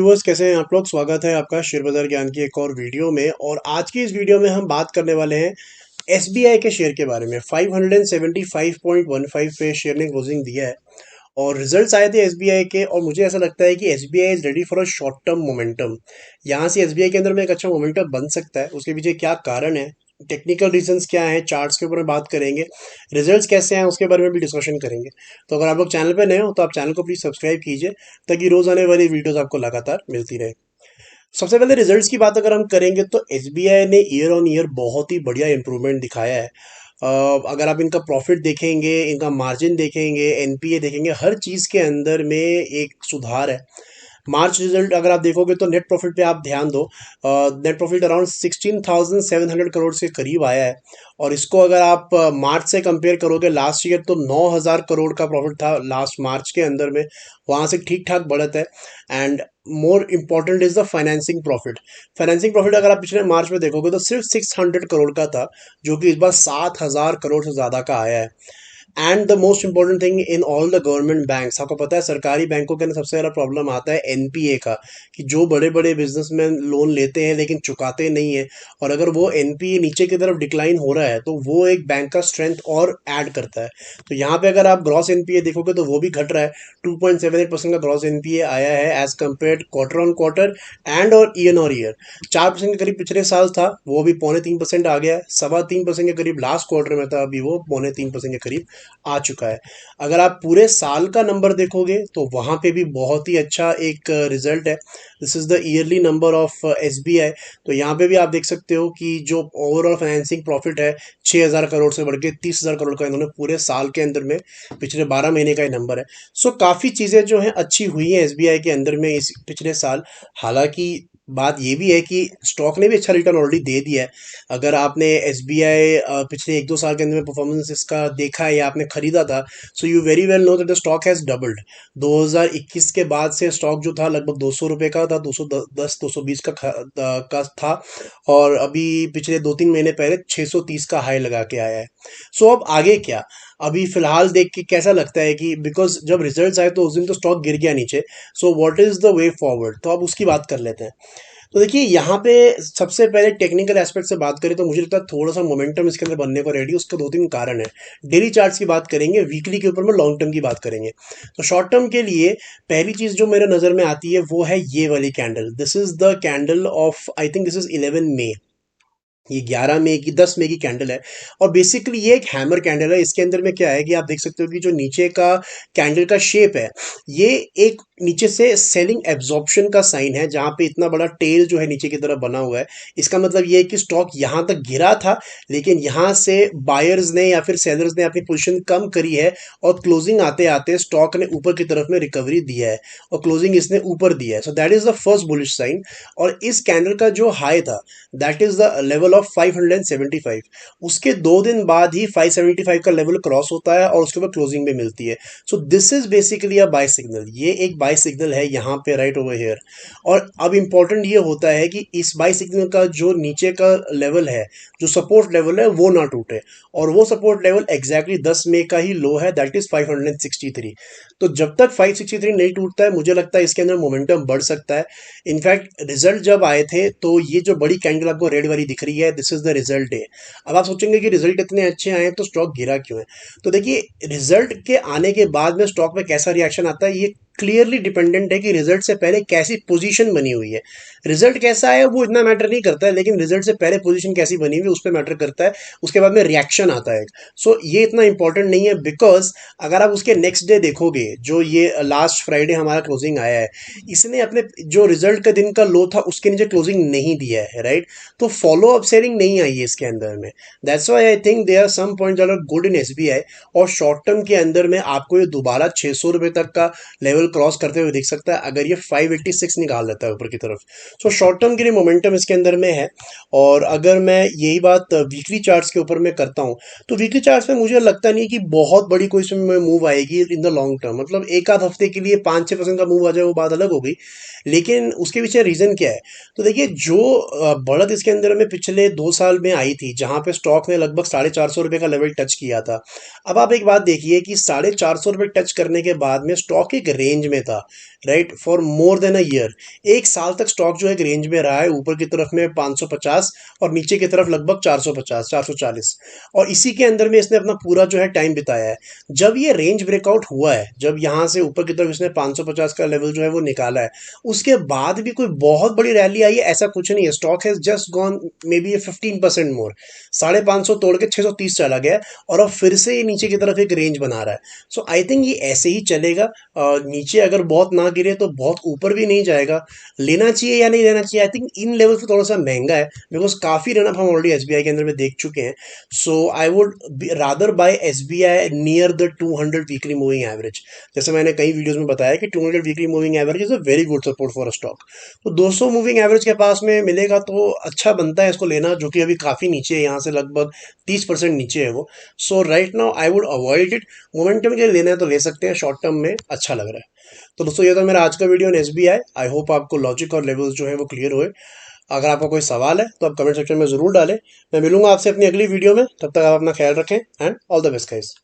Viewers, कैसे हैं आप लोग। स्वागत है आपका शेयर बाजार ज्ञान की एक और वीडियो में। और आज की इस वीडियो में हम बात करने वाले हैं एसबीआई के शेयर के बारे में। 575.15 पे शेयर ने क्लोजिंग दिया है और रिजल्ट्स आए थे एसबीआई के, और मुझे ऐसा लगता है कि SBI is ready for a short term momentum. यहाँ से एसबीआई के अंदर में एक अच्छा मोमेंटम बन सकता है। उसके पीछे क्या कारण है, टेक्निकल रीजंस क्या है, चार्ट्स के ऊपर में बात करेंगे, रिजल्ट्स कैसे हैं उसके बारे में भी डिस्कशन करेंगे। तो अगर आप लोग चैनल पे नए हो तो आप चैनल को प्लीज सब्सक्राइब कीजिए ताकि रोज आने वाली वीडियोस आपको लगातार मिलती रहे। सबसे पहले रिजल्ट्स की बात अगर हम करेंगे तो एसबीआई ने ईयर ऑन ईयर बहुत ही बढ़िया इंप्रूवमेंट दिखाया है। अगर आप इनका प्रॉफिट देखेंगे, इनका मार्जिन देखेंगे, एनपीए देखेंगे, हर चीज़ के अंदर में एक सुधार है। मार्च रिजल्ट अगर आप देखोगे तो नेट प्रॉफिट पे आप ध्यान दो। नेट प्रॉफिट अराउंड 16,700 करोड़ से करीब आया है। और इसको अगर आप मार्च से कंपेयर करोगे, लास्ट ईयर तो 9,000 करोड़ का प्रॉफिट था लास्ट मार्च के अंदर में। वहाँ से ठीक ठाक बढ़त है। And more important is the financing profit. Financing profit अगर आप पिछले मार्च में देखोगे तो सिर्फ 600 करोड़ का था, जो कि इस बार 7,000 करोड़ से ज़्यादा का आया है। And the most important thing in all the government banks, आपको पता है सरकारी बैंकों के अंदर सबसे ज़्यादा प्रॉब्लम आता है एनपीए का, कि जो बड़े बड़े बिजनेसमैन लोन लेते हैं लेकिन चुकाते नहीं है। और अगर वो एनपीए नीचे की तरफ डिक्लाइन हो रहा है तो वो एक बैंक का स्ट्रेंथ और ऐड करता है। तो यहाँ पे अगर आप ग्रॉस एनपीए देखोगे तो वो भी घट रहा है। 2.78% का ग्रॉस एनपीए आया है as compare quarter on quarter and और ईयर। 4% के करीब पिछले साल था, वो भी 2.25% आ गया है। 3.25% के करीब लास्ट क्वार्टर में था, अभी वो 2.25% के करीब आ चुका है। अगर आप पूरे साल का नंबर देखोगे तो वहाँ पे भी बहुत ही अच्छा एक रिजल्ट है। This is the yearly number of SBI. तो यहाँ पे भी आप देख सकते हो कि जो ओवरऑल फाइनेंसिंग प्रॉफिट है 6,000 करोड़ से बढ़ के 30,000 करोड़ का इन्होंने पूरे साल के अंदर में, पिछले 12 महीने का ये नंबर है। सो काफ़ी चीज़ें जो हैं अच्छी हुई हैं एसबीआई के अंदर में इस पिछले साल। हालांकि बात ये भी है कि स्टॉक ने भी अच्छा रिटर्न ऑलरेडी दे दिया है। अगर आपने एसबीआई पिछले 1-2 साल के अंदर में परफॉर्मेंस इसका देखा है या आपने खरीदा था, so you very well know that the stock has doubled. 2021 के बाद से स्टॉक जो था लगभग 200 रुपये का था, 210-220 का था। और अभी पिछले 2-3 महीने पहले 630 का हाई लगा के आया है। सो अब आगे क्या, अभी फिलहाल देख के कैसा लगता है कि बिकॉज जब रिजल्ट्स आए तो उस दिन तो स्टॉक गिर गया नीचे। So what is the way forward, तो अब उसकी बात कर लेते हैं। तो देखिए यहाँ पे सबसे पहले टेक्निकल एस्पेक्ट से बात करें तो मुझे लगता है थोड़ा सा मोमेंटम इसके अंदर बनने को रेडी। उसके 2-3 कारण है। डेली चार्ट्स की बात करेंगे, वीकली के ऊपर में लॉन्ग टर्म की बात करेंगे। तो शॉर्ट टर्म के लिए पहली चीज जो मेरे नजर में आती है वो है ये वाली candle. This is the candle of, I think this is 11 मई। ये 11 मई की, 10 मई की कैंडल है। और बेसिकली ये एक हैमर कैंडल है। इसके अंदर में क्या है कि आप देख सकते हो कि जो नीचे का कैंडल का शेप है, ये एक नीचे से सेलिंग एब्जॉर्प्शन का साइन है, जहां पे इतना बड़ा टेल जो है नीचे की तरफ बना हुआ है। इसका मतलब ये है कि स्टॉक यहां तक गिरा था, लेकिन यहां से बायर्स ने या फिर सेलर्स ने अपनी पोजीशन कम करी है, और क्लोजिंग आते आते स्टॉक ने ऊपर की तरफ में रिकवरी दिया है, और क्लोजिंग इसने ऊपर दिया है। So that is the first bullish sign. और इस कैंडल का जो हाई था, that is the level of 575। उसके 2 दिन बाद ही 575 का लेवल क्रॉस होता है और उसके बाद क्लोजिंग में मिलती है। So this is basically a buy signal. ये एक बाय सिग्नल है यहाँ पे, राइट ओवर हियर। और अब इंपॉर्टेंट ये होता है कि इस बाय सिग्नल का जो नीचे का लेवल है, जो सपोर्ट लेवल है, वो ना टूटे। और वो सपोर्ट लेवल एग्जैक्टली 10 मई का ही लो है, दैट इज 563। तो जब तक 563 नहीं टूटता है, मुझे लगता है इसके अंदर मोमेंटम बढ़ सकता है। इनफैक्ट रिजल्ट जब आए थे तो ये जो बड़ी कैंडल आपको रेड वाली दिख रही है, this is the result day. अब आप सोचेंगे कि रिजल्ट इतने अच्छे आए तो स्टॉक गिरा क्यों है। तो देखिए, रिजल्ट के आने के बाद में स्टॉक में कैसा रिएक्शन आता है, ये क्लियरली डिपेंडेंट है कि रिजल्ट से पहले कैसी पोजीशन बनी हुई है। रिजल्ट कैसा है वो इतना मैटर नहीं करता है, लेकिन रिजल्ट से पहले पोजीशन कैसी बनी हुई है उस पर मैटर करता है। उसके बाद में रिएक्शन आता है। सो ये इतना इंपॉर्टेंट नहीं है, बिकॉज अगर आप उसके नेक्स्ट डे देखोगे, जो ये लास्ट फ्राइडे हमारा क्लोजिंग आया है, इसने अपने जो रिजल्ट का दिन का लो था उसके नीचे क्लोजिंग नहीं दिया है, राइट। तो फॉलो अप सेलिंग नहीं आई है इसके अंदर में। That's why I think there are some points that are good in SBI. और शॉर्ट टर्म के अंदर में आपको ये दोबारा 600 रुपये तक का लेवल क्रॉस करते हुए दिख सकता है, अगर ये 586 निकाल लेता है ऊपर की तरफ। सो शॉर्ट टर्म के लिए मोमेंटम इसके अंदर में है। और अगर मैं यही बात वीकली चार्ट्स के ऊपर में करता हूँ, तो वीकली चार्ट्स में मुझे लगता नहीं कि बहुत बड़ी कोई इसमें मूव आएगी इन द लॉन्ग टर्म। मतलब एक आध हफ्ते के लिए 5-6% का मूव आ जाए वो बात अलग हो गई, लेकिन उसके पीछे रीजन क्या है। तो देखिए, जो बढ़त इसके अंदर में पिछले 2 साल में आई थी, जहां पे स्टॉक ने लगभग 450 रुपये का लेवल टच किया था। अब आप एक बात देखिए कि 450 रुपये टच करने के बाद में स्टॉक एक रेंज रेंज में था, right, for more than a year. एक साल तक स्टॉक जो है एक रेंज में रहा है, ऊपर की तरफ में 550 और नीचे की तरफ लगभग 450 440, और इसी के अंदर में इसने अपना पूरा जो है टाइम बिताया है। जब ये रेंज ब्रेकआउट हुआ है, जब यहाँ से ऊपर की तरफ इसने 550 का लेवल जो है वो निकाला है, उसके बाद भी कोई बहुत बड़ी रैली आई है ऐसा कुछ नहीं है। Stock has just gone may be 15% मोर, 550 तोड़ के 630 चला गया है, और अब फिर से ये नीचे की तरफ एक रेंज बना रहा है। सो आई थिंक ये ऐसे ही चलेगा। नीचे अगर बहुत ना गिरे तो बहुत ऊपर भी नहीं जाएगा। लेना चाहिए या नहीं लेना चाहिए, आई थिंक इन लेवल पे थोड़ा सा महंगा है, बिकॉज काफी रनअप हम ऑलरेडी एसबीआई के अंदर में देख चुके हैं। So I would rather buy SBI near the 200 weekly moving average. जैसे मैंने कई वीडियोस में बताया कि 200 weekly moving average is a very good support for a stock. तो 200 मूविंग एवरेज के पास में मिलेगा तो अच्छा बनता है इसको लेना, जो कि अभी काफी नीचे है, यहाँ से लगभग 30% नीचे है वो। So right now I would avoid it. Momentum के लिए लेना है तो ले सकते हैं, शॉर्ट टर्म में अच्छा लग रहा है। तो दोस्तों ये था मेरा आज का video on SBI. I hope आपको लॉजिक और लेवल्स जो है वो क्लियर हुए। अगर आपका कोई सवाल है तो आप कमेंट सेक्शन में जरूर डालें। मैं मिलूंगा आपसे अपनी अगली वीडियो में, तब तक आप अपना ख्याल रखें and all the best guys.